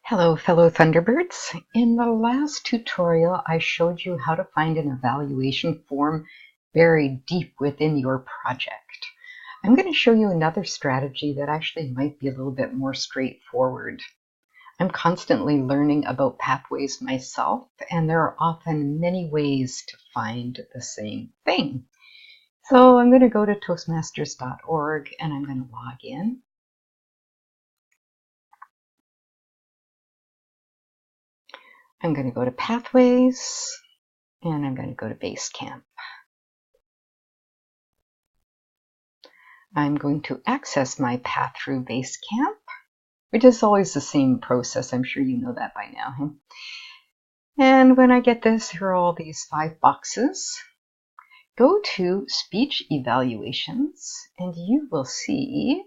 Hello, fellow Thunderbirds. In the last tutorial, I showed you how to find an evaluation form buried deep within your project. I'm going to show you another strategy that actually might be a little bit more straightforward. I'm constantly learning about pathways myself, and there are often many ways to find the same thing. So I'm going to go to Toastmasters.org and I'm going to log in. I'm going to go to Pathways, and I'm going to go to Basecamp. I'm going to access my path through Basecamp, which is always the same process. I'm sure you know that by now. Huh? And when I get this, here are all these 5 boxes. Go to Speech Evaluations, and you will see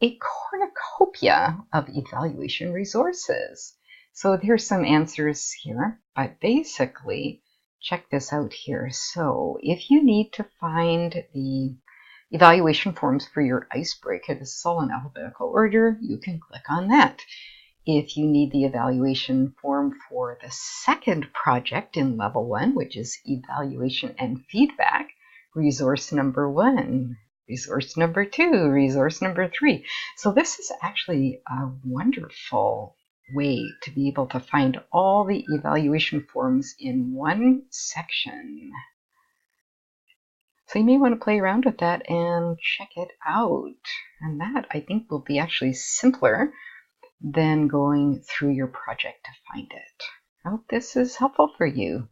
a cornucopia of evaluation resources. So there's some answers here, but basically, check this out here. So if you need to find the evaluation forms for your icebreaker, this is all in alphabetical order, you can click on that. If you need the evaluation form for the second project in level 1, which is evaluation and feedback, resource number 1, resource number 2, resource number 3. So this is actually a wonderful way to be able to find all the evaluation forms in one section. So you may want to play around with that and check it out. And that, I think, will be actually simpler than going through your project to find it. I hope this is helpful for you.